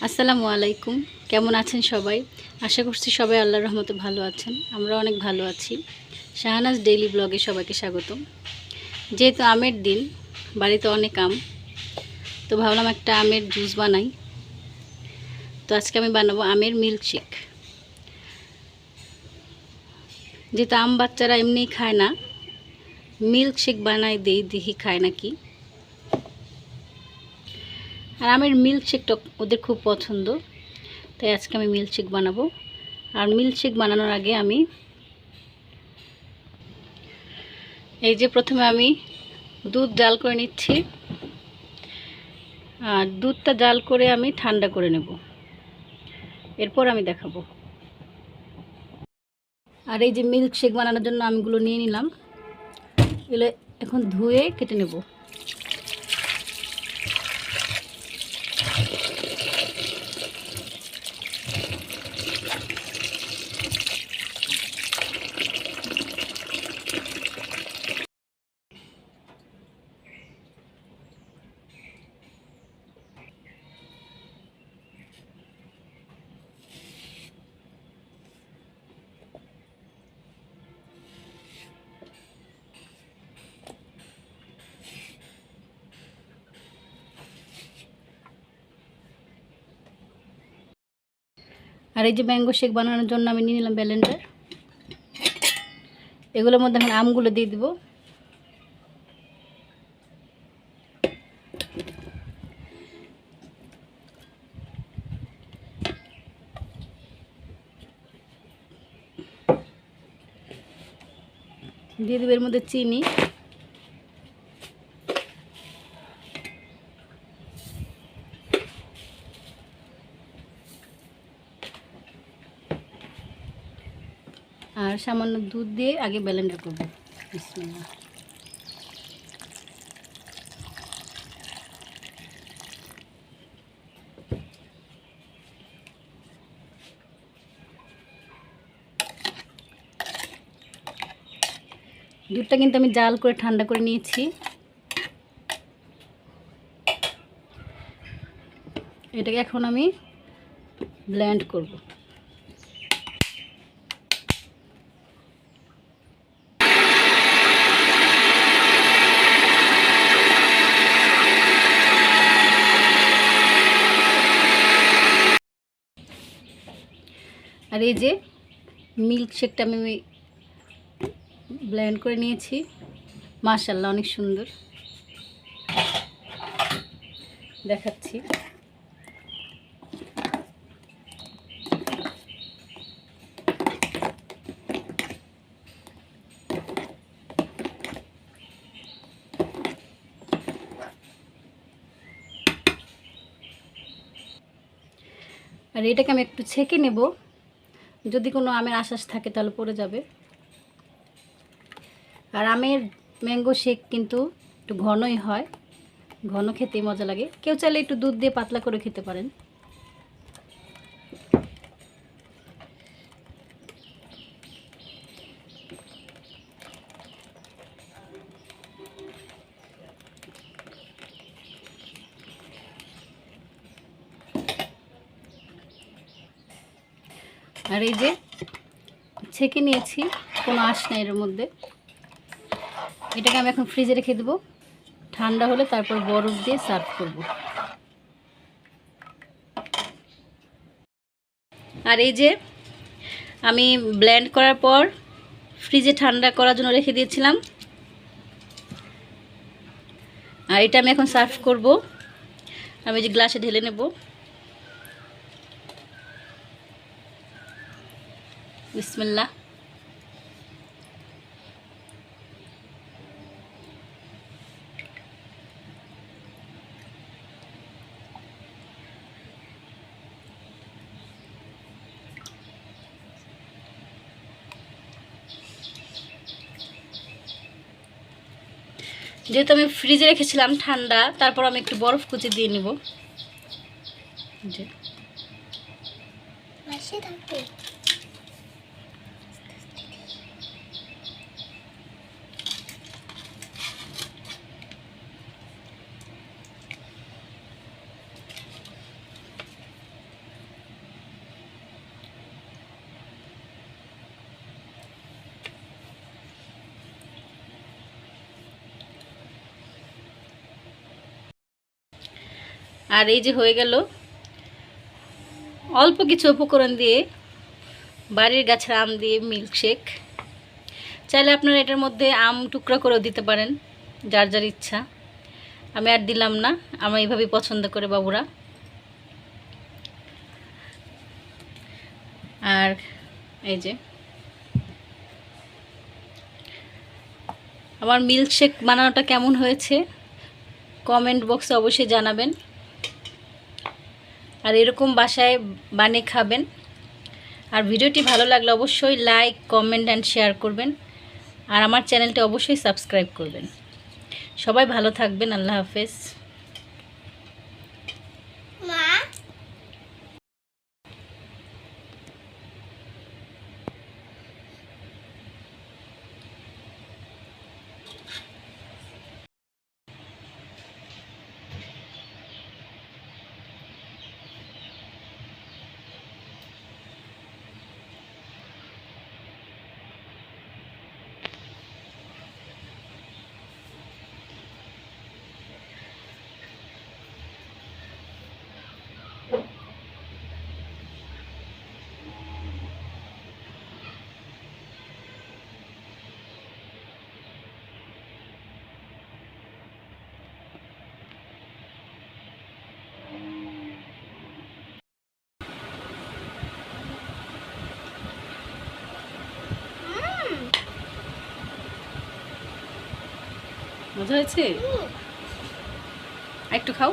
আসসালামু আলাইকুম। কেমন আছেন সবাই? আশা করছি সবাই আল্লাহর রহমতে ভালো আছেন। আমরা অনেক ভালো আছি। শাহানাজ ডেইলি ব্লগে সবাইকে স্বাগতম। যেহেতু আমের দিন, বাড়িতে অনেক আম, তো ভাবলাম একটা আমের জুস বানাই। তো আজকে আমি বানাবো আমের মিল্কশেক। যেহেতু আম বাচ্চারা এমনিই খায় না, মিল্কশেক বানাই দেই, দেখি খায় নাকি। আর আমের মিল্কশেকটা ওদের খুব পছন্দ, তাই আজকে আমি মিল্কশেক বানাবো। আর মিল্কশেক বানানোর আগে আমি এই যে প্রথমে আমি দুধ জাল করে নিচ্ছি। আর দুধটা জাল করে আমি ঠান্ডা করে নেব, এরপর আমি দেখাবো। আর এই যে মিল্কশেক বানানোর জন্য আমগুলো নিয়ে নিলাম, এগুলো এখন ধুয়ে কেটে নেব। আর এই যে ম্যাঙ্গো শেক বানানোর জন্য আমি নিয়ে নিলাম ব্লেন্ডার। এগুলোর মধ্যে এখন আমগুলো দিয়ে দিব। দিয়ে দেবো এর মধ্যে চিনি, আর সামান্য দুধ দিয়ে আগে ব্লেন্ডার করব। বিসমিল্লাহ। দুধটা কিন্তু আমি জাল করে ঠান্ডা করে নিয়েছি। এটাকে এখন আমি ব্লেন্ড করব। আর এই যে মিল্কশেকটা আমি ব্লেন্ড করে নিয়েছি। মাশাআল্লাহ, অনেক সুন্দর দেখাচ্ছি। আর এটাকে আমি একটু ছেঁকে নেব, যদি কোনো আমের আঁশ থাকে তাহলে পড়ে যাবে। আর আমের ম্যাঙ্গো শেক কিন্তু একটু ঘনই হয়, ঘন খেতেই মজা লাগে। কেউ চাইলে একটু দুধ দিয়ে পাতলা করে খেতে পারেন। আর এই যে ছেঁকে নিয়েছি, কোনো আঁশ নেই এর মধ্যে। এটাকে আমি এখন ফ্রিজে রেখে দেবো, ঠান্ডা হলে তারপর বরফ দিয়ে সার্ভ করব। আর এই যে আমি ব্লেন্ড করার পর ফ্রিজে ঠান্ডা করার জন্য রেখে দিয়েছিলাম। আর এটা আমি এখন সার্ভ করব। আমি যে গ্লাসে ঢেলে নেব। বিসমিল্লাহ। যেহেতু আমি ফ্রিজে রেখেছিলাম ঠান্ডা, তারপর আমি একটু বরফ কুচি দিয়ে নিব। আর এই যে হয়ে গেল অল্প কিছু উপকরণ দিয়ে বাড়ির গাছের আম দিয়ে মিল্কশেক। চাইলে আপনারা এটার মধ্যে আম টুকরা করেও দিতে পারেন, যার যার ইচ্ছা। আমি আর দিলাম না, আমরা এইভাবেই পছন্দ করে বাবুরা। আর এই যে আমার মিল্কশেক বানানোটা কেমন হয়েছে কমেন্ট বক্সে অবশ্যই জানাবেন। আর এরকম বাসায় বানিয়ে খাবেন। আর ভিডিওটি ভালো লাগলে অবশ্যই লাইক, কমেন্ট অ্যান্ড শেয়ার করবেন। আর আমার চ্যানেলটি অবশ্যই সাবস্ক্রাইব করবেন। সবাই ভালো থাকবেন। আল্লাহ হাফেজ। মজা হয়েছে? একটু খাও।